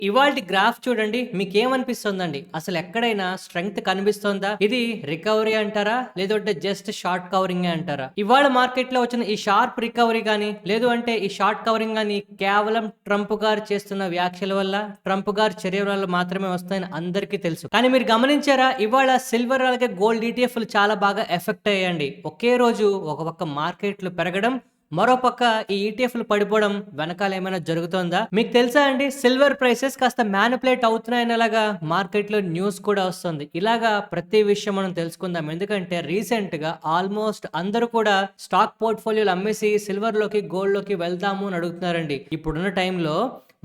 ఇవాల్టి గ్రాఫ్ చూడండి. మీకేమనిపిస్తుందండి? అసలు ఎక్కడైనా స్ట్రెంగ్త్ కనిపిస్తోందా? ఇది రికవరీ అంటారా? లేదంటే జస్ట్ షార్ట్ కవరింగే అంటారా? ఇవాళ మార్కెట్‌లో వచ్చిన ఈ షార్ప్ రికవరీ గాని, లేదు అంటే ఈ షార్ట్ కవరింగ్ గాని కేవలం ట్రంప్ గారు చేస్తున్న వ్యాఖ్యల వల్ల, ట్రంప్ గారి చర్యల వల్ల మాత్రమే వస్తాయని అందరికీ తెలుసు. కానీ మీరు గమనించారా? ఇవాళ సిల్వర్ అలాగే గోల్డ్ ఈటీఎఫ్‌లు చాలా బాగా ఎఫెక్ట్ అయ్యాయండి. ఒకే రోజు ఒక పక్క మార్కెట్‌లు పెరగడం, మరోపక్క ఈ ఈటీఎఫ్‌లు పడిపోవడం వెనకాల ఏమైనా జరుగుతోందా? మీకు తెలుసా అండి? సిల్వర్ ప్రైసెస్ కాస్త మ్యానిపులేట్ అవుతున్నాయనేలాగా మార్కెట్‌లో న్యూస్ కూడా వస్తుంది. ఇలాగా ప్రతి విషయం మనం తెలుసుకుందాం. ఎందుకంటే రీసెంట్‌గా ఆల్మోస్ట్ అందరూ కూడా స్టాక్ పోర్ట్‌ఫోలియోలు అమ్మేసి సిల్వర్‌లోకి, గోల్డ్‌లోకి వెళ్దాము అని అడుగుతున్నారండి. ఇప్పుడున్న టైంలో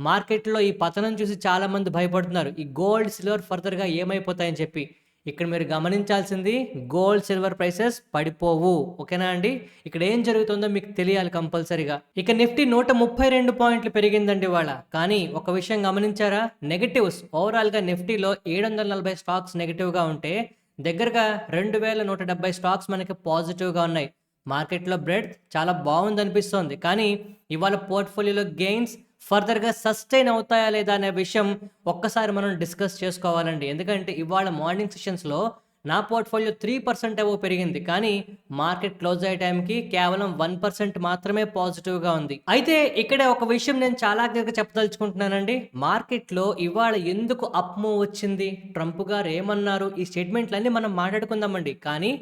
మార్కెట్‌లో ఈ పతనం చూసి చాలా మంది భయపడుతున్నారు. ఈ గోల్డ్, సిల్వర్ ఫర్దర్‌గా ఏమైపోతాయని చెప్పి. ఇక్కడ మీరు గమనించాల్సింది గోల్డ్, సిల్వర్ ప్రైసెస్ పడిపోవు. ఓకేనా అండి? ఇక్కడ ఏం జరుగుతుందో మీకు తెలియాలి కంపల్సరీగా. ఇక నిఫ్టీ 132 పాయింట్లు పెరిగిందండి ఇవాళ. కానీ ఒక విషయం గమనించారా? నెగెటివ్స్ ఓవరాల్‌గా నిఫ్టీలో 740 స్టాక్స్ నెగెటివ్‌గా ఉంటే దగ్గరగా 2170 స్టాక్స్ మనకి పాజిటివ్‌గా ఉన్నాయి. మార్కెట్‌లో బ్రెడ్త్ చాలా బావుందనిపిస్తోంది. కానీ ఇవాళ పోర్ట్‌ఫోలియోలో గెయిన్స్ ఫర్దర్‌గా సస్టైన్ అవుతాయా లేదా అనే విషయం ఒక్కసారి మనం డిస్కస్ చేసుకోవాలండి. ఎందుకంటే ఇవాళ మార్నింగ్ సెషన్స్‌లో నా పోర్ట్‌ఫోలియో 3% అబోవ్ పెరిగింది. కానీ మార్కెట్ క్లోజ్ అయ్యే టైంకి కేవలం 1% మాత్రమే పాజిటివ్‌గా ఉంది. అయితే ఇక్కడ ఒక విషయం నేను చాలా క్లియర్‌గా చెప్పదలుచుకుంటున్నానండి. మార్కెట్‌లో ఇవాళ ఎందుకు అప్ మూవ్ వచ్చింది? ట్రంప్ గారు ఏమన్నారు? ఈ స్టేట్మెంట్‌లన్నీ మనం మాట్లాడుకుందామండి. కానీ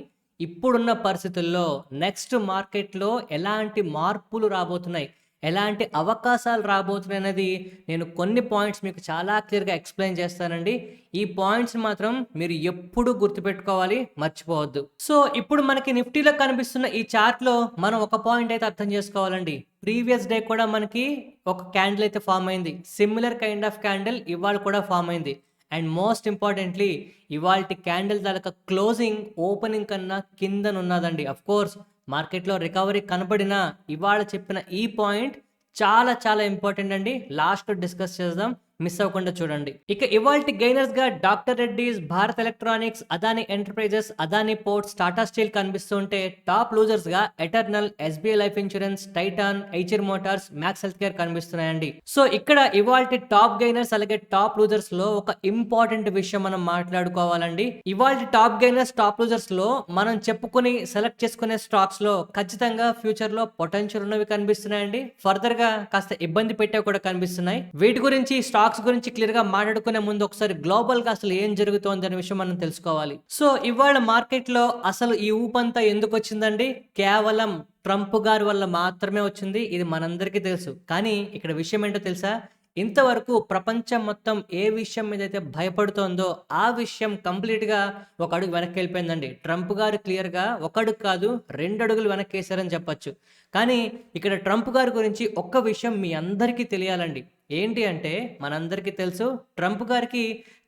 ఇప్పుడున్న పరిస్థితుల్లో నెక్స్ట్ మార్కెట్‌లో ఎలాంటి మార్పులు రాబోతున్నాయి? ఎలాంటి అవకాశాలు రాబోతున్నాయనేది నేను కొన్ని పాయింట్స్ మీకు చాలా క్లియర్‌గా ఎక్స్‌ప్లెయిన్ చేస్తానండి. ఈ పాయింట్స్ మాత్రం మీరు ఎప్పుడూ గుర్తుపెట్టుకోవాలి, మర్చిపోవద్దు. సో, ఇప్పుడు మనకి నిఫ్టీలో కనిపిస్తున్న ఈ చార్ట్‌లో మనం ఒక పాయింట్ అయితే అర్థం చేసుకోవాలండి. ప్రీవియస్ డే కూడా మనకి ఒక క్యాండిల్ అయితే ఫార్మ్ అయింది. సిమిలర్ కైండ్ ఆఫ్ క్యాండిల్ ఇవాళ కూడా ఫార్మ్ అయింది. అండ్ మోస్ట్ ఇంపార్టెంట్‌లీ ఇవాల్టి క్యాండిల్ తాలూకా క్లోజింగ్ ఓపెనింగ్ కన్నా కిందనున్నదండి. ఆఫ్‌కోర్స్ మార్కెట్‌లో రికవరీ కనపడినా ఇవాళ చెప్పిన ఈ పాయింట్ చాలా చాలా ఇంపార్టెంట్ అండి. లాస్ట్‌లో డిస్కస్ చేద్దాం. మిస్ అవ్వకుండా చూడండి. ఇక ఇవాల్టి గెయినర్స్‌గా doctor Reddy's, Bharat Electronics, Adani Enterprises, Adani Ports, Tata Steel కనిపిస్తుంటే టాప్ లూజర్స్‌గా Eternal, SBI life insurance, Titan, Eicher Motors, Max healthcare కనిపిస్తున్నాయండి. సో ఇక్కడ ఇవాల్టి టాప్ గెయినర్స్ అలాగే టాప్ లూజర్స్‌లో ఒక ఇంపార్టెంట్ విషయం మనం మాట్లాడుకోవాలండి. ఇవాల్టి టాప్ గెయినర్స్, టాప్ లూజర్స్‌లో మనం చెప్పుకొని సెలెక్ట్ చేసుకునే స్టాక్స్‌లో ఖచ్చితంగా ఫ్యూచర్‌లో పొటెన్షియల్ ఉన్నవి కనిపిస్తున్నాయండి. ఫర్దర్‌గా కాస్త ఇబ్బంది పెట్టేవి కూడా కనిపిస్తున్నాయి. వీటి గురించి స్టాక్స్ గురించి క్లియర్‌గా మాట్లాడుకునే ముందు ఒకసారి గ్లోబల్‌గా అసలు ఏం జరుగుతోంది అనే విషయం మనం తెలుసుకోవాలి. సో ఇవాళ మార్కెట్‌లో అసలు ఈ ఊపంతా ఎందుకొచ్చిందండి? కేవలం ట్రంప్ గారి వల్ల మాత్రమే వచ్చింది. ఇది మనందరికీ తెలుసు. కానీ ఇక్కడ విషయం ఏంటో తెలుసా? ఇంతవరకు ప్రపంచం మొత్తం ఏ విషయం మీదైతే భయపడుతోందో ఆ విషయం కంప్లీట్‌గా ఒక అడుగు వెనక్కెళ్ళిపోయిందండి. ట్రంప్ గారు క్లియర్‌గా ఒక అడుగు కాదు 2 అడుగులు వెనక్కేసారని చెప్పొచ్చు. కానీ ఇక్కడ ట్రంప్ గారి గురించి ఒక్క విషయం మీ అందరికీ తెలియాలండి. ఏంటి అంటే మనందరికీ తెలుసు ట్రంప్ గారికి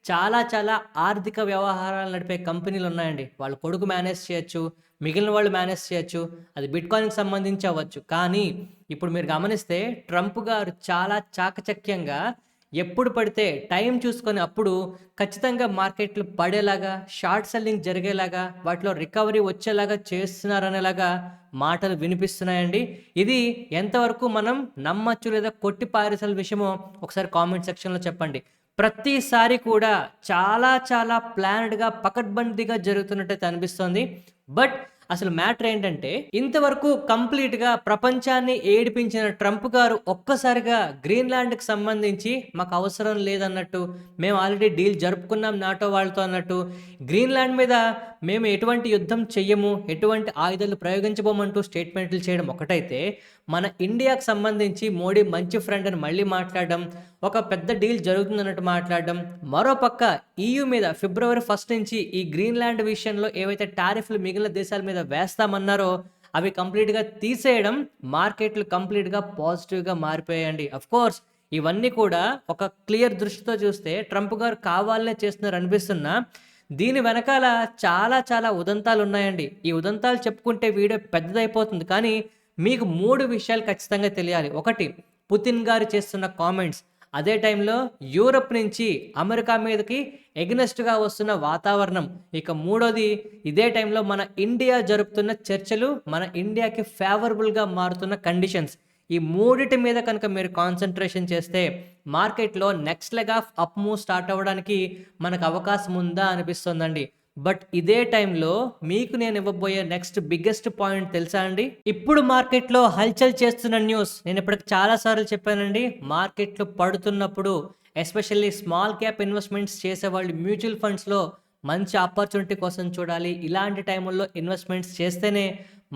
చాలా చాలా ఆర్థిక వ్యవహారాలు నడిపే కంపెనీలున్నాయండి. వాళ్ళ కొడుకు మేనేజ్ చేయొచ్చు. మిగిలిన వాళ్ళు మేనేజ్ చేయొచ్చు. అది బిట్‌కాయిన్‌కి సంబంధించి అవ్వచ్చు. కానీ ఇప్పుడు మీరు గమనిస్తే ట్రంప్ గారు చాలా చాకచక్యంగా ఎప్పుడు పడితే టైం చూసుకొని అప్పుడు ఖచ్చితంగా మార్కెట్లు పడేలాగా, షార్ట్ సెల్లింగ్ జరిగేలాగా, వాటిలో రికవరీ వచ్చేలాగా చేస్తున్నారనేలాగా మాటలు వినిపిస్తున్నాయండి. ఇది ఎంతవరకు మనం నమ్మొచ్చు లేదా కొట్టి పారేసాల విషయమో ఒకసారి కామెంట్ సెక్షన్‌లో చెప్పండి. ప్రతిసారి కూడా చాలా చాలా ప్లాన్డ్‌గా పకడ్బందీగా జరుగుతున్నట్టయితే అనిపిస్తోంది. బట్ అసలు మ్యాటర్ ఏంటంటే ఇంతవరకు కంప్లీట్‌గా ప్రపంచాన్ని ఏడిపించిన ట్రంప్ గారు ఒక్కసారిగా గ్రీన్‌లాండ్‌కి సంబంధించి మాకు అవసరం లేదన్నట్టు, మేము ఆల్రెడీ డీల్ జరుపుకున్నాం నాటో వాళ్ళతో అన్నట్టు, గ్రీన్‌లాండ్ మీద మేము ఎటువంటి యుద్ధం చెయ్యము, ఎటువంటి ఆయుధాలు ప్రయోగించబోమంటూ స్టేట్మెంట్లు చేయడం ఒకటైతే, మన ఇండియాకి సంబంధించి మోడీ మంచి ఫ్రెండ్ అని మళ్ళీ మాట్లాడడం, ఒక పెద్ద డీల్ జరుగుతుందన్నట్టు మాట్లాడడం, మరోపక్క ఈయూ మీద ఫిబ్రవరి 1 నుంచి ఈ గ్రీన్‌లాండ్ విషయంలో ఏవైతే టారిఫ్‌లు మిగిలిన దేశాల మీద వేస్తామన్నారో అవి కంప్లీట్‌గా తీసేయడం మార్కెట్లు కంప్లీట్‌గా పాజిటివ్‌గా మారిపోయాయండి. ఆఫ్‌కోర్స్ ఇవన్నీ కూడా ఒక క్లియర్ దృష్టితో చూస్తే ట్రంప్ గారు కావాలనే చేస్తున్నారు అనిపిస్తున్నా, దీని వెనకాల చాలా చాలా ఉదంతాలున్నాయండి. ఈ ఉదంతాలు చెప్పుకుంటే వీడియో పెద్దదైపోతుంది. కానీ మీకు 3 విషయాలు ఖచ్చితంగా తెలియాలి. ఒకటి, పుతిన్ గారు చేస్తున్న కామెంట్స్. అదే టైంలో యూరప్ నుంచి అమెరికా మీదకి ఎగనెస్ట్‌గా వస్తున్న వాతావరణం. ఇక మూడోది, ఇదే టైంలో మన ఇండియా జరుపుతున్న చర్చలు, మన ఇండియాకి ఫేవరబుల్‌గా మారుతున్న కండిషన్స్. ఈ మూడిటి మీద కనుక మీరు కాన్సంట్రేషన్ చేస్తే మార్కెట్‌లో next leg of up move start అవ్వడానికి మనకు అవకాశం ఉందా అనిపిస్తుందండి. బట్ ఇదే టైంలో మీకు నేను ఇవ్వబోయే నెక్స్ట్ బిగ్గెస్ట్ పాయింట్ తెలుసా అండి? ఇప్పుడు మార్కెట్‌లో హల్చల్ చేస్తున్న న్యూస్ నేను ఇప్పటికి చాలా సార్లు చెప్పానండి. మార్కెట్‌లో పడుతున్నప్పుడు ఎస్పెషల్లీ స్మాల్ క్యాప్ ఇన్వెస్ట్‌మెంట్స్ చేసేవాళ్ళు మ్యూచువల్ ఫండ్స్‌లో మంచి ఆపర్చునిటీ కోసం చూడాలి. ఇలాంటి టైముల్లో ఇన్వెస్ట్‌మెంట్స్ చేస్తేనే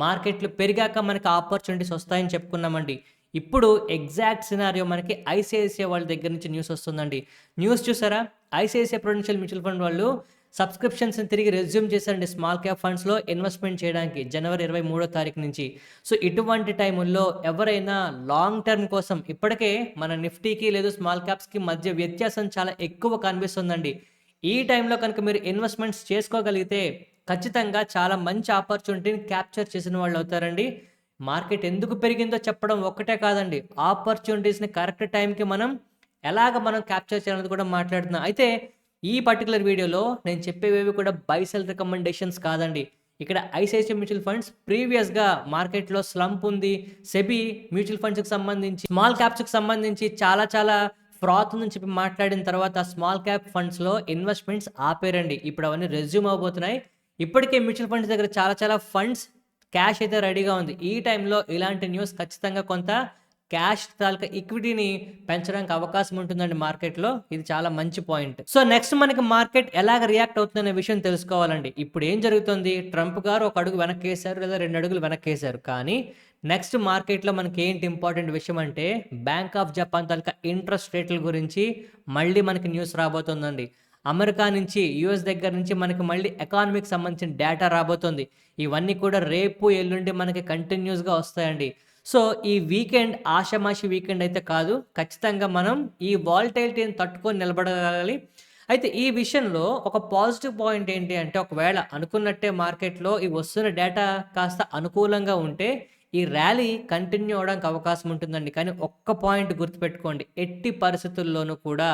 మార్కెట్‌లు పెరిగాక మనకు ఆపర్చునిటీస్ వస్తాయని చెప్పుకున్నామండి. ఇప్పుడు ఎగ్జాక్ట్ సినారియో మనకి ఐసీఐసీఐ వాళ్ళ దగ్గర నుంచి న్యూస్ వస్తుందండి. న్యూస్ చూసారా? ఐసీఐసీఐ ప్రొడెన్షియల్ మ్యూచువల్ ఫండ్ వాళ్ళు సబ్స్క్రిప్షన్స్‌ని తిరిగి రెజ్యూమ్ చేశారండి స్మాల్ క్యాప్ ఫండ్స్‌లో ఇన్వెస్ట్‌మెంట్ చేయడానికి జనవరి 23 తారీఖు నుంచి. సో, ఇటువంటి టైముల్లో ఎవరైనా లాంగ్ టర్మ్ కోసం ఇప్పటికే మన నిఫ్టీకి లేదు స్మాల్ క్యాప్స్‌కి మధ్య వ్యత్యాసం చాలా ఎక్కువ కనిపిస్తుందండి. ఈ టైంలో కనుక మీరు ఇన్వెస్ట్‌మెంట్స్ చేసుకోగలిగితే ఖచ్చితంగా చాలా మంచి ఆపర్చునిటీని క్యాప్చర్ చేసిన వాళ్ళవుతారండి. మార్కెట్ ఎందుకు పెరిగిందో చెప్పడం ఒక్కటే కాదండి. ఆపర్చునిటీస్‌ని కరెక్ట్ టైంకి మనం క్యాప్చర్ చేయాలనేది కూడా మాట్లాడుతున్నాం. అయితే ఈ పర్టిక్యులర్ వీడియోలో నేను చెప్పేవేవి కూడా బై సెల్ రికమెండేషన్స్ కాదండి. ఇక్కడ ఐసిఐసిఐ మ్యూచువల్ ఫండ్స్ ప్రీవియస్‌గా మార్కెట్‌లో స్లంప్ ఉంది. సెబీ మ్యూచువల్ ఫండ్స్‌కి సంబంధించి, స్మాల్ క్యాప్స్‌కి సంబంధించి చాలా చాలా ఫ్రాత్ ఉందని చెప్పి మాట్లాడిన తర్వాత స్మాల్ క్యాప్ ఫండ్స్‌లో ఇన్వెస్ట్‌మెంట్స్ ఆపేరండి. ఇప్పుడు అవన్నీ రెజ్యూమ్ అవ్వబోతున్నాయి. ఇప్పటికే మ్యూచువల్ ఫండ్స్ దగ్గర చాలా చాలా ఫండ్స్ క్యాష్ అయితే రెడీగా ఉంది. ఈ టైంలో ఇలాంటి న్యూస్ ఖచ్చితంగా కొంత క్యాష్ తాలూకా ఈక్విటీని పెంచడానికి అవకాశం ఉంటుందండి మార్కెట్‌లో. ఇది చాలా మంచి పాయింట్. సో, నెక్స్ట్ మనకి మార్కెట్ ఎలాగ రియాక్ట్ అవుతుందనే విషయం తెలుసుకోవాలండి. ఇప్పుడు ఏం జరుగుతుంది? ట్రంప్ గారు ఒక అడుగు వెనక్కేసారు లేదా 2 అడుగులు వెనక్కేసారు. కానీ నెక్స్ట్ మార్కెట్‌లో మనకి ఏంటి ఇంపార్టెంట్ విషయం అంటే bank of Japan taluka interest రేట్ల గురించి మళ్ళీ మనకి న్యూస్ రాబోతుందండి. అమెరికా నుంచి, యూఎస్ దగ్గర నుంచి మనకి మళ్ళీ ఎకానమీకి సంబంధించిన డేటా రాబోతుంది. ఇవన్నీ కూడా రేపు, ఎల్లుండి మనకి కంటిన్యూస్‌గా వస్తాయండి. సో, ఈ వీకెండ్ ఆషామాషి వీకెండ్ అయితే కాదు. ఖచ్చితంగా మనం ఈ వాలటైలిటీని తట్టుకొని నిలబడగలగాలి. అయితే ఈ విషయంలో ఒక పాజిటివ్ పాయింట్ ఏంటి అంటే, ఒకవేళ అనుకున్నట్టే మార్కెట్‌లో ఈ వస్తున్న డేటా కాస్త అనుకూలంగా ఉంటే, ఈ ర్యాలీ కంటిన్యూ అవ్వడానికి అవకాశం ఉంటుందండి. కానీ ఒక్క పాయింట్ గుర్తుపెట్టుకోండి. ఎట్టి పరిస్థితుల్లోనూ కూడా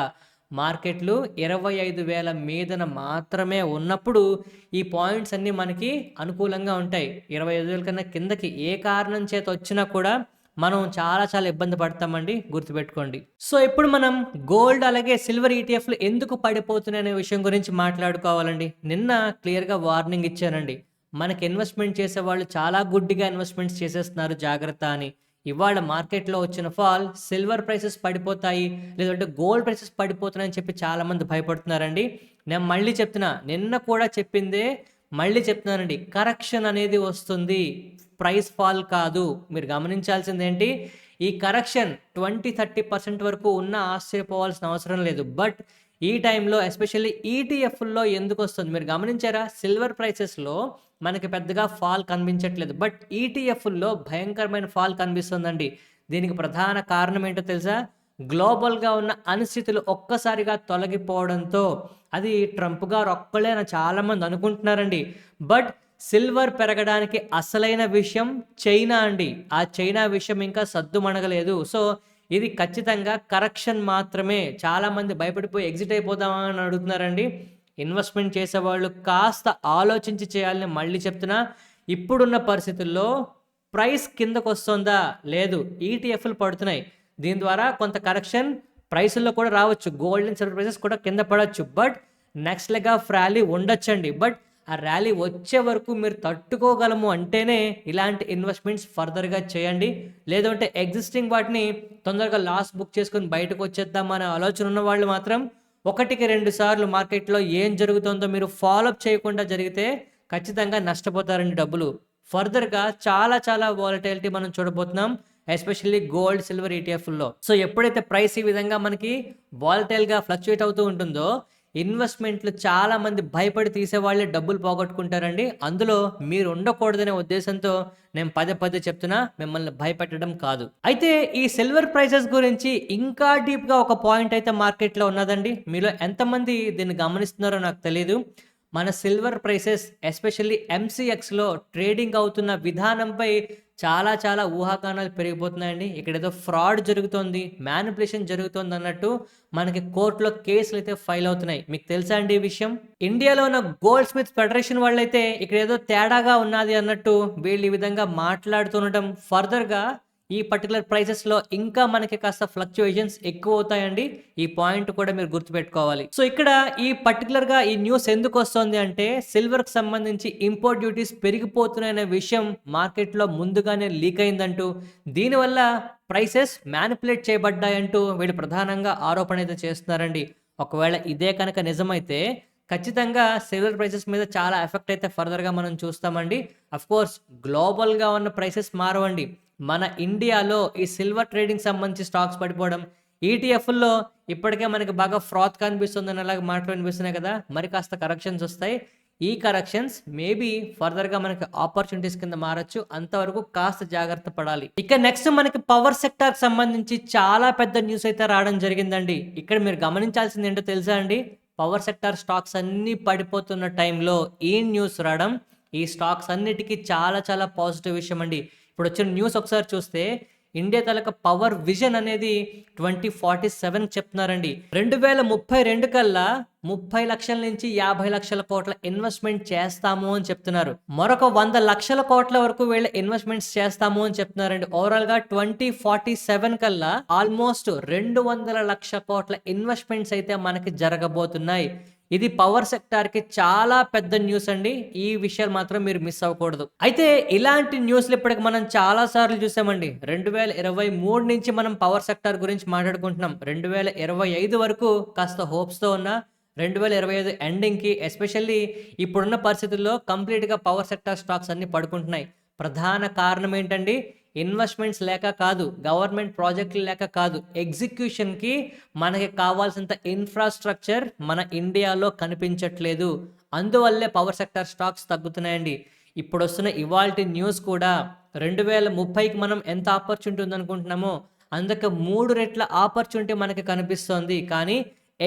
మార్కెట్లు 25,000 మీదన మాత్రమే ఉన్నప్పుడు ఈ పాయింట్స్ అన్నీ మనకి అనుకూలంగా ఉంటాయి. 25,000 కన్నా కిందకి ఏ కారణం చేత వచ్చినా కూడా మనం చాలా చాలా ఇబ్బంది పడతామండి. గుర్తుపెట్టుకోండి. సో, ఇప్పుడు మనం గోల్డ్ అలాగే సిల్వర్ ఈటీఎఫ్‌లు ఎందుకు పడిపోతున్నాయనే విషయం గురించి మాట్లాడుకోవాలండి. నిన్న క్లియర్‌గా వార్నింగ్ ఇచ్చానండి. మనకి ఇన్వెస్ట్‌మెంట్ చేసేవాళ్ళు చాలా గుడ్డిగా ఇన్వెస్ట్‌మెంట్స్ చేసేస్తున్నారు జాగ్రత్త అని. ఇవాళ మార్కెట్‌లో వచ్చిన ఫాల్ సిల్వర్ ప్రైసెస్ పడిపోతాయి, లేదంటే గోల్డ్ ప్రైసెస్ పడిపోతున్నాయని చెప్పి చాలామంది భయపడుతున్నారండి. నేను మళ్ళీ చెప్తున్నా, నిన్న కూడా చెప్పిందే మళ్ళీ చెప్తున్నానండి. కరెక్షన్ అనేది వస్తుంది. ప్రైస్ ఫాల్ కాదు. మీరు గమనించాల్సిందేంటి, ఈ కరెక్షన్ 20-30% వరకు ఉన్నా ఆశ్చర్యపోవాల్సిన అవసరం లేదు. బట్ ఈ టైంలో ఎస్పెషల్లీ ఈటీఎఫ్‌ల్లో ఎందుకొస్తుంది? మీరు గమనించారా? సిల్వర్ ప్రైసెస్‌లో మనకి పెద్దగా ఫాల్ కనిపించట్లేదు. బట్ ఈటీఎఫ్‌ల్లో భయంకరమైన ఫాల్ కనిపిస్తుందండి. దీనికి ప్రధాన కారణం ఏంటో తెలుసా? గ్లోబల్‌గా ఉన్న అనిశ్చితులు ఒక్కసారిగా తొలగిపోవడంతో, అది ట్రంప్ గారు ఒక్కళ్ళే అని చాలామంది అనుకుంటున్నారండి. బట్ సిల్వర్ పెరగడానికి అసలైన విషయం చైనా అండి. ఆ చైనా విషయం ఇంకా సద్దుమణగలేదు. సో, ఇది ఖచ్చితంగా కరెక్షన్ మాత్రమే. చాలామంది భయపడిపోయి ఎగ్జిట్ అయిపోదామా అని అడుగుతున్నారండి. ఇన్వెస్ట్‌మెంట్ చేసేవాళ్ళు కాస్త ఆలోచించి చేయాలని మళ్ళీ చెప్తున్నా. ఇప్పుడున్న పరిస్థితుల్లో ప్రైస్ కిందకొస్తుందా? లేదు. ఈటీఎఫ్‌లు పడుతున్నాయి. దీని ద్వారా కొంత కరెక్షన్ ప్రైసుల్లో కూడా రావచ్చు. గోల్డ్ అండ్ సిల్వర్ ప్రైసెస్ కూడా కింద పడొచ్చు. But next leg of rally ఉండొచ్చండి. బట్ ఆ ర్యాలీ వచ్చే వరకు మీరు తట్టుకోగలము అంటేనే ఇలాంటి ఇన్వెస్ట్‌మెంట్స్ ఫర్దర్‌గా చేయండి. లేదు అంటే ఎగ్జిస్టింగ్ వాటిని తొందరగా లాస్ బుక్ చేసుకొని బయటకు వచ్చేద్దాం అనే ఆలోచన ఉన్నవాళ్ళు మాత్రం 1-2 సార్లు మార్కెట్‌లో ఏం జరుగుతుందో మీరు ఫాలో అప్ చేయకుండా జరిగితే ఖచ్చితంగా నష్టపోతారండి డబ్బులు. ఫర్దర్‌గా చాలా చాలా వాలటైలిటీ మనం చూడబోతున్నాం. ఎస్పెషల్లీ గోల్డ్, సిల్వర్ ఈటీఎఫ్‌ల్లో. సో, ఎప్పుడైతే ప్రైస్ ఈ విధంగా మనకి వాలటైల్‌గా ఫ్లక్చుయేట్ అవుతూ ఉంటుందో, ఇన్వెస్ట్‌మెంట్‌లు చాలామంది భయపడి తీసేవాళ్ళే డబ్బులు పోగొట్టుకుంటారండి. అందులో మీరు ఉండకూడదనే ఉద్దేశంతో నేను పదే పదే చెప్తున్నా, మిమ్మల్ని భయపెట్టడం కాదు. అయితే ఈ సిల్వర్ ప్రైసెస్ గురించి ఇంకా డీప్‌గా ఒక పాయింట్ అయితే మార్కెట్‌లో ఉన్నదండి. మీలో ఎంతమంది దీన్ని గమనిస్తున్నారో నాకు తెలీదు. మన సిల్వర్ ప్రైసెస్ ఎస్పెషల్లీ ఎంసీఎక్స్‌లో ట్రేడింగ్ అవుతున్న విధానంపై చాలా చాలా ఊహాగానాలు పెరిగిపోతున్నాయండి. ఇక్కడేదో ఫ్రాడ్ జరుగుతోంది, మ్యానిపులేషన్ జరుగుతోందన్నట్టు మనకి కోర్టులో కేసులైతే ఫైల్ అవుతున్నాయి. మీకు తెలుసా అండి ఈ విషయం? ఇండియాలో ఉన్న గోల్డ్ స్మిత్ ఫెడరేషన్ వాళ్ళైతే ఇక్కడేదో తేడాగా ఉన్నది అన్నట్టు వీళ్ళు ఈ విధంగా మాట్లాడుతుండటం, ఫర్దర్‌గా ఈ పర్టికులర్ ప్రైసెస్‌లో ఇంకా మనకి కాస్త ఫ్లక్చుయేషన్స్ ఎక్కువవుతాయండి. ఈ పాయింట్ కూడా మీరు గుర్తుపెట్టుకోవాలి. సో, ఇక్కడ ఈ పర్టిక్యులర్‌గా ఈ న్యూస్ ఎందుకొస్తోంది అంటే, సిల్వర్‌కి సంబంధించి ఇంపోర్ట్ డ్యూటీస్ పెరిగిపోతున్నాయనే విషయం మార్కెట్‌లో ముందుగానే లీక్ అయిందంటూ, దీనివల్ల ప్రైసెస్ మ్యానిపులేట్ చేయబడ్డాయంటూ వీళ్ళు ప్రధానంగా ఆరోపణ అయితే చేస్తున్నారండి. ఒకవేళ ఇదే కనుక నిజమైతే ఖచ్చితంగా సిల్వర్ ప్రైసెస్ మీద చాలా ఎఫెక్ట్ అయితే ఫర్దర్‌గా మనం చూస్తామండి. అఫ్‌కోర్స్ గ్లోబల్‌గా ఉన్న ప్రైసెస్ మారవండి. మన ఇండియాలో ఈ సిల్వర్ ట్రేడింగ్ సంబంధించి స్టాక్స్ పడిపోవడం, ఈటీఎఫ్‌ల్లో ఇప్పటికే మనకి బాగా ఫ్రాత్ కనిపిస్తుందనేలాగా మాటలు వినిపిస్తున్నాయి కదా! మరి కాస్త కరెక్షన్స్ ఒస్తాయి. ఈ కరెక్షన్స్ మేబీ ఫర్దర్‌గా మనకి ఆపర్చునిటీస్ కింద మారొచ్చు. అంతవరకు కాస్త జాగ్రత్త పడాలి. ఇక నెక్స్ట్ మనకి పవర్ సెక్టార్‌కి సంబంధించి చాలా పెద్ద న్యూస్ అయితే రావడం జరిగిందండి. ఇక్కడ మీరు గమనించాల్సింది ఏంటో తెలుసా అండి? పవర్ సెక్టార్ స్టాక్స్ అన్నీ పడిపోతున్న టైంలో ఈ న్యూస్ రావడం, ఈ స్టాక్స్ అన్నిటికీ చాలా చాలా పాజిటివ్ విషయం అండి. ఇప్పుడొచ్చిన న్యూస్ ఒకసారి చూస్తే ఇండియా తాలూకా పవర్ విజన్ అనేది 2047 చెప్తున్నారండి. 2032 కల్లా 30,00,000 నుంచి 50,00,000 కోట్ల ఇన్వెస్ట్‌మెంట్ చేస్తాము అని చెప్తున్నారు. మరొక 100,00,000 కోట్ల వరకు వీళ్ళు ఇన్వెస్ట్‌మెంట్స్ చేస్తాము అని చెప్తున్నారండి. ఓవరాల్‌గా 2047 కల్లా ఆల్మోస్ట్ 200,00,000 కోట్ల ఇన్వెస్ట్‌మెంట్స్ అయితే మనకి జరగబోతున్నాయి. ఇది పవర్ సెక్టార్‌కి చాలా పెద్ద న్యూస్ అండి. ఈ విషయాలు మాత్రం మీరు మిస్ అవ్వకూడదు. అయితే ఇలాంటి న్యూస్‌లు ఇప్పటికి మనం చాలా సార్లు చూసామండి. 2023 నుంచి మనం పవర్ సెక్టార్ గురించి మాట్లాడుకుంటున్నాం. 2025 వరకు కాస్త హోప్స్‌తో ఉన్న 2025 ఎండింగ్‌కి ఎస్పెషల్లీ ఇప్పుడున్న పరిస్థితుల్లో కంప్లీట్‌గా పవర్ సెక్టార్ స్టాక్స్ అన్నీ పడుకుంటున్నాయి. ప్రధాన కారణం ఏంటండి? ఇన్వెస్ట్‌మెంట్స్ లేక కాదు, గవర్నమెంట్ ప్రాజెక్టులు లేక కాదు, ఎగ్జిక్యూషన్‌కి మనకి కావాల్సినంత ఇన్‌ఫ్రాస్ట్రక్చర్ మన ఇండియాలో కనిపించట్లేదు. అందువల్లే పవర్ సెక్టార్ స్టాక్స్ తగ్గుతున్నాయండి. ఇప్పుడొస్తున్న ఇవాల్టి న్యూస్ కూడా 2030కి మనం ఎంత ఆపర్చునిటీ ఉందనుకుంటున్నామో, అందుకు 3 రెట్ల ఆపర్చునిటీ మనకి కనిపిస్తోంది. కానీ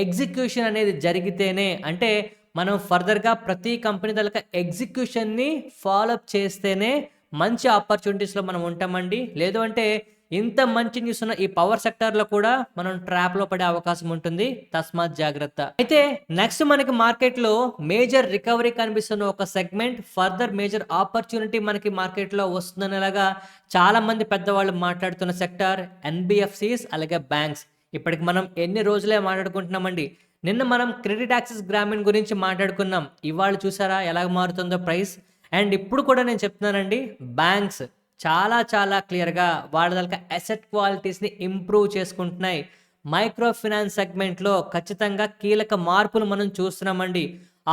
ఎగ్జిక్యూషన్ అనేది జరిగితేనే, అంటే మనం ఫర్దర్‌గా ప్రతి కంపెనీ తాలూకా ఎగ్జిక్యూషన్‌ని ఫాలో అప్ చేస్తేనే మంచి ఆపర్చునిటీస్‌లో మనం ఉంటామండి. లేదు అంటే ఇంత మంచి న్యూస్ ఉన్న ఈ పవర్ సెక్టార్‌లో కూడా మనం ట్రాప్‌లో పడే అవకాశం ఉంటుంది. తస్మాత్ జాగ్రత్త. అయితే నెక్స్ట్ మనకి మార్కెట్‌లో మేజర్ రికవరీ కనిపిస్తున్న ఒక సెగ్మెంట్, ఫర్దర్ మేజర్ ఆపర్చునిటీ మనకి మార్కెట్‌లో వస్తుందనేలాగా చాలామంది పెద్దవాళ్ళు మాట్లాడుతున్న సెక్టార్ ఎన్‌బీఎఫ్‌సీస్ అలాగే బ్యాంక్స్. ఇప్పటికి మనం ఎన్ని రోజులే మాట్లాడుకుంటున్నామండి. నిన్న మనం క్రెడిట్ యాక్సెస్ గ్రామీణ్ గురించి మాట్లాడుకున్నాం. ఇవాళ చూసారా ఎలాగ మారుతుందో ప్రైస్? అండ్ ఇప్పుడు కూడా నేను చెప్తున్నానండి, బ్యాంక్స్ చాలా చాలా క్లియర్‌గా వాళ్ళ తాలూకా అసెట్ క్వాలిటీస్‌ని ఇంప్రూవ్ చేసుకుంటున్నాయి. మైక్రో ఫైనాన్స్ సెగ్మెంట్‌లో ఖచ్చితంగా కీలక మార్పులు మనం చూస్తున్నామండి.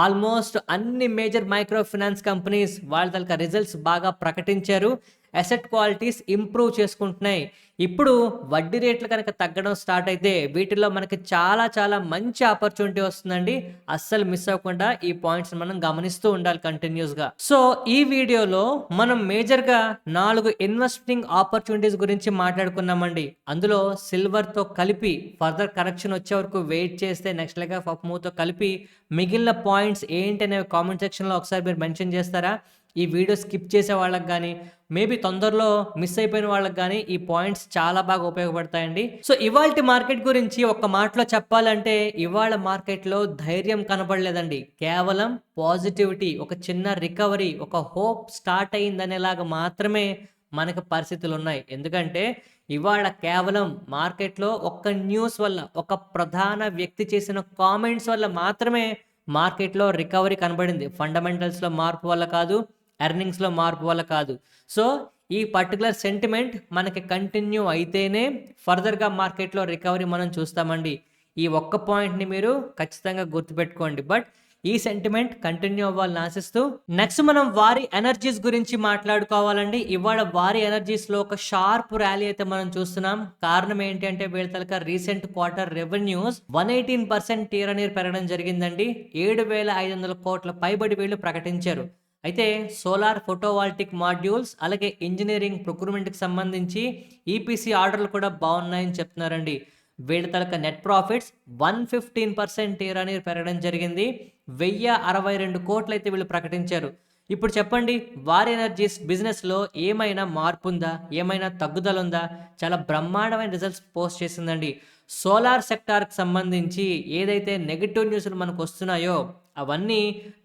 ఆల్మోస్ట్ అన్ని మేజర్ మైక్రో ఫైనాన్స్ కంపెనీస్ వాళ్ళ తాలూకా రిజల్ట్స్ బాగా ప్రకటించారు. అసెట్ క్వాలిటీస్ ఇంప్రూవ్ చేసుకుంటున్నాయి. ఇప్పుడు వడ్డీ రేట్లు కనుక తగ్గడం స్టార్ట్ అయితే వీటిల్లో మనకి చాలా చాలా మంచి ఆపర్చునిటీ వస్తుందండి. అస్సలు మిస్ అవ్వకుండా ఈ పాయింట్స్ మనం గమనిస్తూ ఉండాలి కంటిన్యూస్‌గా. సో ఈ వీడియోలో మనం మేజర్‌గా 4 ఇన్వెస్టింగ్ ఆపర్చునిటీస్ గురించి మాట్లాడుకున్నామండి. అందులో సిల్వర్‌తో కలిపి ఫర్దర్ కరెక్షన్ వచ్చే వరకు వెయిట్ చేస్తే నెక్స్ట్ లెగ్ ఆఫ్ అప్ మూవ్‌తో కలిపి మిగిలిన పాయింట్స్ ఏంటి అనేవి కామెంట్ సెక్షన్‌లో ఒకసారి మీరు మెన్షన్ చేస్తారా? ఈ వీడియో స్కిప్ చేసే వాళ్ళకి గానీ, మేబీ తొందరలో మిస్ అయిపోయిన వాళ్ళకి గానీ ఈ పాయింట్స్ చాలా బాగా ఉపయోగపడతాయండి. సో ఇవాల్టి మార్కెట్ గురించి ఒక్క మాటలో చెప్పాలంటే, ఇవాళ మార్కెట్‌లో ధైర్యం కనపడలేదండి. కేవలం పాజిటివిటీ, ఒక చిన్న రికవరీ, ఒక హోప్ స్టార్ట్ అయిందనేలాగా మాత్రమే మనకు పరిస్థితులున్నాయి. ఎందుకంటే ఇవాళ కేవలం మార్కెట్‌లో ఒక్క న్యూస్ వల్ల, ఒక ప్రధాన వ్యక్తి చేసిన కామెంట్స్ వల్ల మాత్రమే మార్కెట్‌లో రికవరీ కనబడింది. ఫండమెంటల్స్‌లో మార్పు వల్ల కాదు, ఎర్నింగ్స్‌లో మార్పు వల్ల కాదు. సో, ఈ పర్టిక్యులర్ సెంటిమెంట్ మనకి కంటిన్యూ అయితేనే ఫర్దర్‌గా మార్కెట్‌లో రికవరీ మనం చూస్తామండి. ఈ ఒక్క పాయింట్‌ని మీరు ఖచ్చితంగా గుర్తుపెట్టుకోండి. బట్ ఈ సెంటిమెంట్ కంటిన్యూ అవ్వాలని ఆశిస్తూ నెక్స్ట్ మనం వారి ఎనర్జీస్ గురించి మాట్లాడుకోవాలండి. ఇవాళ వారి ఎనర్జీస్‌లో ఒక షార్ప్ ర్యాలీ అయితే మనం చూస్తున్నాం. కారణం ఏంటి అంటే వీళ్ళ తాలూకా recent quarter revenues 118% year on year పెరగడం జరిగిందండి. 7,500 కోట్ల పైబడి వీళ్ళు ప్రకటించారు. అయితే సోలార్ ఫోటోవాల్టిక్ మాడ్యూల్స్ అలాగే ఇంజినీరింగ్ ప్రొక్యూర్మెంట్‌కి సంబంధించి ఈపీసీ ఆర్డర్‌లు కూడా బాగున్నాయని చెప్తున్నారండి. వీళ్ళ తాలూకా net profits 115% year on year పెరగడం జరిగింది. 1,062 కోట్లయితే వీళ్ళు ప్రకటించారు. ఇప్పుడు చెప్పండి, వారి ఎనర్జీస్ బిజినెస్‌లో ఏమైనా మార్పుందా? ఏమైనా తగ్గుదలుందా? చాలా బ్రహ్మాండమైన రిజల్ట్స్ పోస్ట్ చేసిందండి. సోలార్ సెక్టార్‌కి సంబంధించి ఏదైతే నెగెటివ్ న్యూస్‌లు మనకొస్తున్నాయో అవన్నీ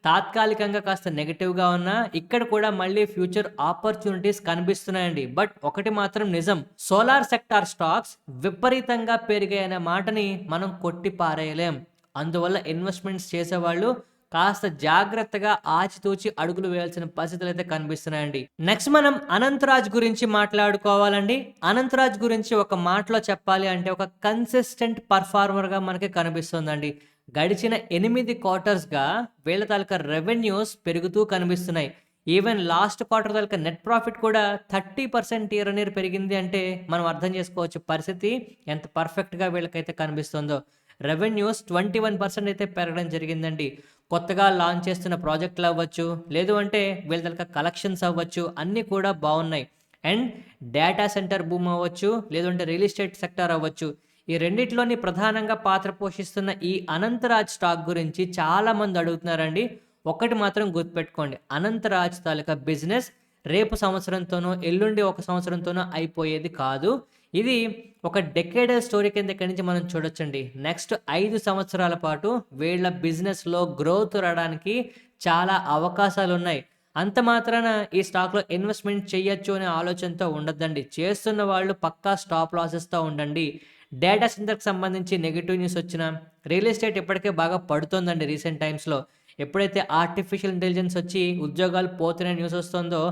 తాత్కాలికంగా కాస్త నెగెటివ్‌గా ఉన్నా, ఇక్కడ కూడా మళ్ళీ ఫ్యూచర్ ఆపర్చునిటీస్ కనిపిస్తున్నాయండి. బట్ ఒకటి మాత్రం నిజం. సోలార్ సెక్టార్ స్టాక్స్ విపరీతంగా పెరిగాయనే మాటని మనం కొట్టి పారేయలేం. అందువల్ల ఇన్వెస్ట్‌మెంట్స్ చేసేవాళ్ళు కాస్త జాగ్రత్తగా ఆచితూచి అడుగులు వేయాల్సిన పరిస్థితులైతే కనిపిస్తున్నాయండి. నెక్స్ట్ మనం అనంతరాజ్ గురించి మాట్లాడుకోవాలండి. అనంతరాజ్ గురించి ఒక మాటలో చెప్పాలి అంటే ఒక కన్సిస్టెంట్ పర్ఫార్మర్‌గా మనకి కనిపిస్తుందండి. గడిచిన 8 క్వార్టర్స్‌గా వీళ్ళ తాలూకా రెవెన్యూస్ పెరుగుతూ కనిపిస్తున్నాయి. ఈవెన్ లాస్ట్ క్వార్టర్ తాలూకా నెట్ ప్రాఫిట్ కూడా 30% ఇయర్ ఆన్ ఇయర్ పెరిగింది అంటే మనం అర్థం చేసుకోవచ్చు పరిస్థితి ఎంత పర్ఫెక్ట్‌గా వీళ్ళకైతే కనిపిస్తుందో. రెవెన్యూస్ 21% అయితే పెరగడం జరిగిందండి. కొత్తగా లాంచ్ చేస్తున్న ప్రాజెక్టులు అవ్వచ్చు, లేదు అంటే వీళ్ళ తాలూకా కలెక్షన్స్ అవ్వచ్చు, అన్నీ కూడా బాగున్నాయి. అండ్ డేటా సెంటర్ బూమ్ అవ్వచ్చు, లేదంటే రియల్ ఎస్టేట్ సెక్టార్ అవ్వచ్చు. ఈ రెండిట్లోని ప్రధానంగా పాత్ర పోషిస్తున్న ఈ అనంతరాజ్ స్టాక్ గురించి చాలామంది అడుగుతున్నారండి. ఒక్కటి మాత్రం గుర్తుపెట్టుకోండి. అనంతరాజ్ తాలూకా బిజినెస్ రేపు సంవత్సరంతోనో, ఎల్లుండి ఒక సంవత్సరంతోనో అయిపోయేది కాదు. ఇది ఒక డెకేడల్ స్టోరీ కింద ఇక్కడి నుంచి మనం చూడొచ్చండి. నెక్స్ట్ 5 సంవత్సరాల పాటు వీళ్ళ బిజినెస్‌లో గ్రోత్ రావడానికి చాలా అవకాశాలున్నాయి. అంత మాత్రాన ఈ స్టాక్‌లో ఇన్వెస్ట్‌మెంట్ చేయొచ్చు అనే ఆలోచనతో ఉండొద్దండి. చేస్తున్న వాళ్ళు పక్కా స్టాప్ లాసెస్‌తో ఉండండి. డేటా సెంటర్‌కి సంబంధించి నెగెటివ్ న్యూస్ వచ్చినా, రియల్ ఎస్టేట్ ఇప్పటికే బాగా పడుతోందండి రీసెంట్ టైమ్స్‌లో. ఎప్పుడైతే ఆర్టిఫిషియల్ ఇంటెలిజెన్స్ వచ్చి ఉద్యోగాలు పోతున్న న్యూస్ వస్తుందో,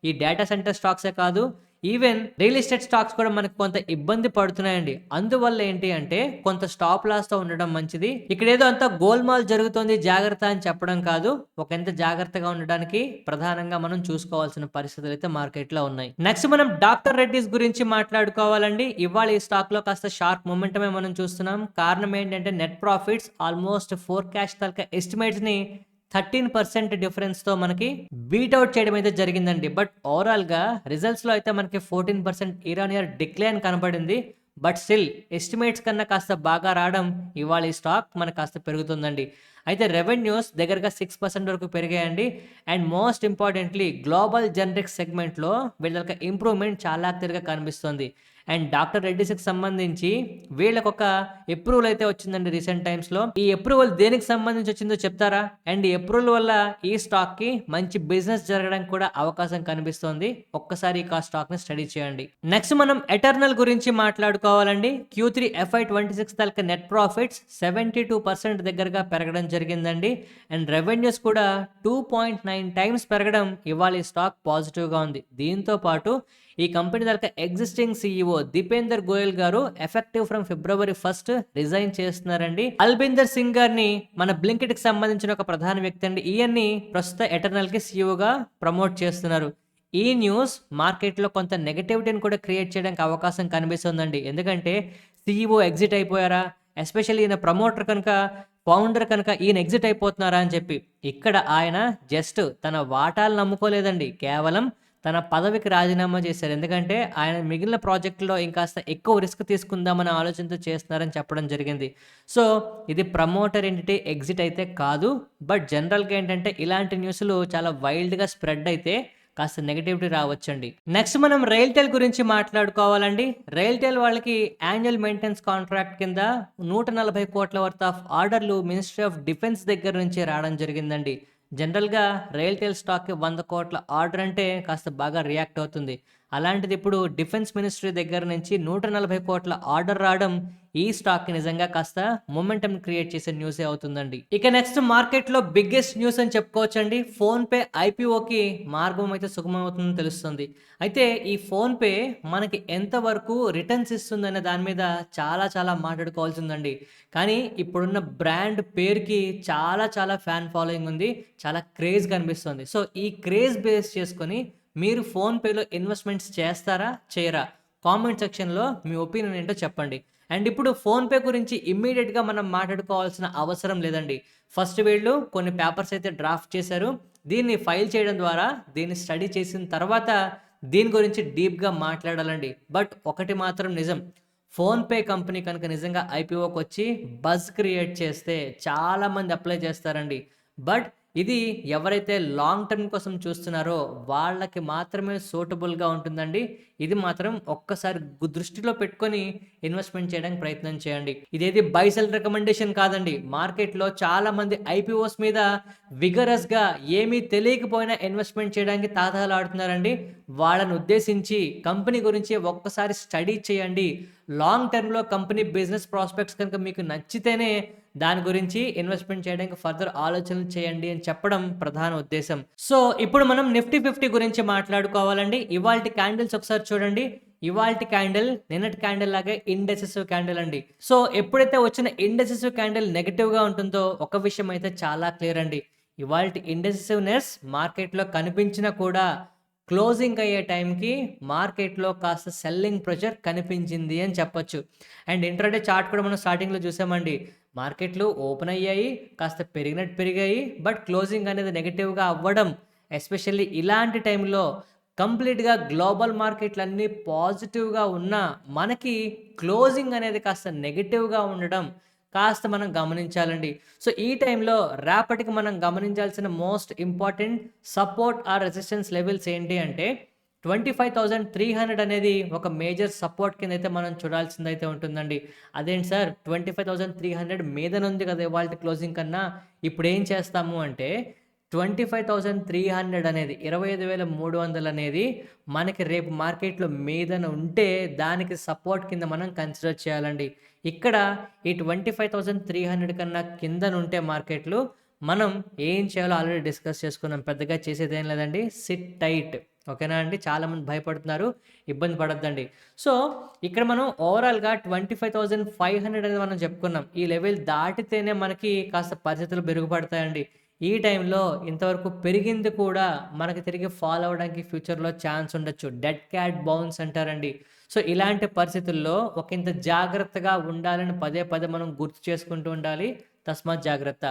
ఈ డేటా సెంటర్ స్టాక్సే కాదు, ఈవెన్ రియల్ ఎస్టేట్ స్టాక్స్ కూడా మనకు కొంత ఇబ్బంది పడుతున్నాయండి. అందువల్ల ఏంటి అంటే కొంత స్టాప్ లాస్‌తో ఉండడం మంచిది. ఇక్కడేదో అంతా గోల్‌మాల్ జరుగుతోంది జాగ్రత్త అని చెప్పడం కాదు. ఒకంత జాగ్రత్తగా ఉండడానికి ప్రధానంగా మనం చూసుకోవాల్సిన పరిస్థితులైతే మార్కెట్‌లో ఉన్నాయి. నెక్స్ట్ మనం డాక్టర్ రెడ్డీస్ గురించి మాట్లాడుకోవాలండి. ఇవాళ ఈ స్టాక్‌లో కాస్త షార్ప్ మొమెంటమే మనం చూస్తున్నాం. కారణం ఏంటంటే నెట్ ప్రాఫిట్స్ ఆల్మోస్ట్ ఫోర్‌కాస్ట్ తాలూకా ఎస్టిమేట్స్‌ని 13% డిఫరెన్స్‌తో మనకి బీట్ ఔట్ చేయడం అయితే జరిగిందండి. బట్ ఓవరాల్‌గా రిజల్ట్స్‌లో అయితే మనకి 14% ఇయర్ ఆన్ ఇయర్ డిక్లైన్ కనపడింది. బట్ స్టిల్ ఎస్టిమేట్స్ కన్నా కాస్త బాగా రావడం ఇవాళ ఈ స్టాక్ మనకు కాస్త పెరుగుతుందండి. అయితే రెవెన్యూస్ దగ్గరగా 6% వరకు పెరిగాయండి. And most importantly global generics సెగ్మెంట్‌లో వీళ్ళకి ఇంప్రూవ్‌మెంట్ చాలా క్లియర్‌గా కనిపిస్తుంది. అండ్ డాక్టర్ రెడ్డీస్‌కి సంబంధించి వీళ్ళకొక అప్రూవల్ అయితే వచ్చిందండి రీసెంట్ టైమ్స్‌లో. ఈ అప్రూవల్ దేనికి సంబంధించి వచ్చిందో చెప్తారా? అండ్ ఈ అప్రూవల్ వల్ల ఈ స్టాక్‌కి మంచి బిజినెస్ జరగడానికి కూడా అవకాశం కనిపిస్తోంది. ఒక్కసారి ఈ స్టాక్‌ని స్టడీ చేయండి. నెక్స్ట్ మనం ఎటర్నల్ గురించి మాట్లాడుకోవాలండి. Q3 FY26 తాలూకా నెట్ ప్రాఫిట్స్ 72% దగ్గరగా పెరగడం జరిగిందండి. అండ్ రెవెన్యూస్ కూడా 2.9 టైమ్స్ పెరగడం ఇవాళ ఈ స్టాక్ పాజిటివ్‌గా ఉంది. దీంతో పాటు ఈ కంపెనీ తాలూకా ఎగ్జిస్టింగ్ CEO దీపేందర్ గోయల్ గారు ఎఫెక్టివ్ ఫ్రమ్ ఫిబ్రవరి 1 రిజైన్ చేస్తున్నారండి. అల్బిందర్ సింగ్ గారిని మన బ్లింకిట్ కి సంబంధించిన ఒక ప్రధాన వ్యక్తి అండి. ఈయన్ని ప్రస్తుత ఎటర్నల్ కి CEOగా ప్రమోట్ చేస్తున్నారు. ఈ న్యూస్ మార్కెట్లో కొంత నెగటివిటీని కూడా క్రియేట్ చేయడానికి అవకాశం కనిపిస్తుందండి. ఎందుకంటే CEO ఎగ్జిట్ అయిపోయారా, ఎస్పెషల్లీ ఈయన ప్రమోటర్ కనుక, ఫౌండర్ కనుక ఈయన ఎగ్జిట్ అయిపోతున్నారా అని చెప్పి. ఇక్కడ ఆయన జస్ట్ తన వాటాలు నమ్ముకోలేదండి, కేవలం తన పదవికి రాజీనామా చేశారు. ఎందుకంటే ఆయన మిగిలిన ప్రాజెక్టులో ఇంకాస్త ఎక్కువ రిస్క్ తీసుకుందామనే ఆలోచనతో చేస్తున్నారని చెప్పడం జరిగింది. సో ఇది ప్రమోటర్ ఎంటిటీ ఎగ్జిట్ అయితే కాదు. బట్ జనరల్గా ఏంటంటే ఇలాంటి న్యూస్లు చాలా వైల్డ్గా స్ప్రెడ్ అయితే కాస్త నెగటివిటీ రావచ్చండి. నెక్స్ట్ మనం రైల్టెల్ గురించి మాట్లాడుకోవాలండి. రైల్టెల్ వాళ్ళకి యాన్యువల్ మెయింటెనెన్స్ కాంట్రాక్ట్ కింద 140 కోట్ల వర్త్ ఆఫ్ ఆర్డర్లు మినిస్ట్రీ ఆఫ్ డిఫెన్స్ దగ్గర నుంచి రావడం జరిగిందండి. జనరల్‌గా రైల్టెల్ స్టాక్‌కి 100 కోట్ల ఆర్డర్ అంటే కాస్త బాగా రియాక్ట్ అవుతుంది. అలాంటిది ఇప్పుడు డిఫెన్స్ మినిస్ట్రీ దగ్గర నుంచి 140 కోట్ల ఆర్డర్ రావడం ఈ స్టాక్‌కి నిజంగా కాస్త మొమెంటమ్ క్రియేట్ చేసే న్యూసే అవుతుందండి. ఇక నెక్స్ట్ మార్కెట్‌లో బిగ్గెస్ట్ న్యూస్ అని చెప్పుకోవచ్చండి. ఫోన్‌పే IPOకి మార్గం అయితే సుగమమవుతుందని తెలుస్తుంది. అయితే ఈ ఫోన్‌పే మనకి ఎంతవరకు రిటర్న్స్ ఇస్తుందనే దాని మీద చాలా మాట్లాడుకోవాల్సిందండి. కానీ ఇప్పుడున్న బ్రాండ్ పేరుకి చాలా ఫ్యాన్ ఫాలోయింగ్ ఉంది. చాలా క్రేజ్ కనిపిస్తుంది. సో ఈ క్రేజ్ బేస్ చేసుకొని మీరు ఫోన్‌పేలో ఇన్వెస్ట్‌మెంట్స్ చేస్తారా? చేయరా? కామెంట్ సెక్షన్‌లో మీ ఒపీనియన్ ఏంటో చెప్పండి. అండ్ ఇప్పుడు ఫోన్‌పే గురించి ఇమ్మీడియేట్‌గా మనం మాట్లాడుకోవాల్సిన అవసరం లేదండి. ఫస్ట్ వీళ్ళు కొన్ని పేపర్స్ అయితే డ్రాఫ్ట్ చేశారు. దీన్ని ఫైల్ చేయడం ద్వారా దీన్ని స్టడీ చేసిన తర్వాత దీని గురించి డీప్‌గా మాట్లాడాలండి. బట్ ఒకటి మాత్రం నిజం. ఫోన్‌పే కంపెనీ కనుక నిజంగా IPOకొచ్చి బజ్ క్రియేట్ చేస్తే చాలామంది అప్లై చేస్తారండి. బట్ ఇది ఎవరైతే లాంగ్ టర్మ్ కోసం చూస్తున్నారో వాళ్ళకి మాత్రమే సూటబుల్‌గా ఉంటుందండి. ఇది మాత్రం ఒక్కసారి దృష్టిలో పెట్టుకొని ఇన్వెస్ట్‌మెంట్ చేయడానికి ప్రయత్నం చేయండి. ఇదేది బై సెల్ రికమెండేషన్ కాదండి. మార్కెట్‌లో చాలామంది ఐపీఓస్ మీద విగరస్‌గా ఏమీ తెలియకపోయినా ఇన్వెస్ట్‌మెంట్ చేయడానికి తాతాలాడుతున్నారండి. వాళ్ళని ఉద్దేశించి కంపెనీ గురించి ఒక్కసారి స్టడీ చేయండి. లాంగ్ టర్మ్‌లో కంపెనీ బిజినెస్ ప్రాస్పెక్ట్స్ కనుక మీకు నచ్చితేనే దాని గురించి ఇన్వెస్ట్‌మెంట్ చేయడానికి ఫర్దర్ ఆలోచనలు చేయండి అని చెప్పడం ప్రధాన ఉద్దేశం. సో, ఇప్పుడు మనం నిఫ్టీ 50 గురించి మాట్లాడుకోవాలండి. ఇవాల్టి క్యాండిల్స్ ఒకసారి చూడండి. ఇవాల్టి క్యాండిల్ నిన్నటి క్యాండిల్ లాగే ఇండెసిసివ్ క్యాండిల్ అండి. సో, ఎప్పుడైతే వచ్చిన ఇండెసిసివ్ క్యాండిల్ నెగెటివ్‌గా ఉంటుందో ఒక విషయం అయితే చాలా క్లియర్ అండి. ఇవాల్టి ఇండెసిసివ్‌నెస్ మార్కెట్‌లో కనిపించినా కూడా క్లోజింగ్ అయ్యే టైంకి మార్కెట్‌లో కాస్త సెల్లింగ్ ప్రెషర్ కనిపించింది అని చెప్పొచ్చు. అండ్ ఇంట్రాడే చార్ట్ కూడా మనం స్టార్టింగ్‌లో చూసామండి. మార్కెట్లు ఓపెన్ అయ్యాయి, కాస్త పెరిగినట్టు పెరిగాయి. బట్ క్లోజింగ్ అనేది నెగెటివ్‌గా అవ్వడం, ఎస్పెషల్లీ ఇలాంటి టైంలో కంప్లీట్‌గా గ్లోబల్ మార్కెట్లన్నీ పాజిటివ్‌గా ఉన్నా, మనకి క్లోజింగ్ అనేది కాస్త నెగెటివ్‌గా ఉండడం కాస్త మనం గమనించాలండి. సో, ఈ టైంలో రేపటికి మనం గమనించాల్సిన most important support or resistance levels ఏంటి అంటే 25,300 అనేది ఒక మేజర్ సపోర్ట్ కిందైతే మనం చూడాల్సిందైతే ఉంటుందండి. అదేంటి సార్ 25,300 మీదనుంది కదా ఇవాల్టి క్లోజింగ్ కన్నా, ఇప్పుడేం చేస్తాము అంటే 25,300 అనేది 25,300 అనేది మనకి రేపు మార్కెట్‌లో మీదన ఉంటే దానికి సపోర్ట్ కింద మనం కన్సిడర్ చేయాలండి. ఇక్కడ ఈ 25,300 కన్నా కిందనుంటే మార్కెట్లు మనం ఏం చేయాలో ఆల్రెడీ డిస్కస్ చేసుకున్నాం. పెద్దగా చేసేదేం లేదండి. SIT tight. ఓకేనా అండి? చాలామంది భయపడుతున్నారు. ఇబ్బంది పడొద్దండి. సో, ఇక్కడ మనం ఓవరాల్‌గా 25,500 అనేది మనం చెప్పుకున్నాం. ఈ లెవెల్ దాటితేనే మనకి కాస్త పరిస్థితులు మెరుగుపడతాయండి. ఈ టైంలో ఇంతవరకు పెరిగింది కూడా మనకి తిరిగి ఫాల్ అవ్వడానికి ఫ్యూచర్‌లో ఛాన్స్ ఉండొచ్చు. డెడ్ క్యాట్ బౌన్స్ అంటారండి. సో, ఇలాంటి పరిస్థితుల్లో ఒకంత జాగ్రత్తగా ఉండాలని పదే పదే మనం గుర్తు చేసుకుంటూ ఉండాలి. తస్మాత్ జాగ్రత్త.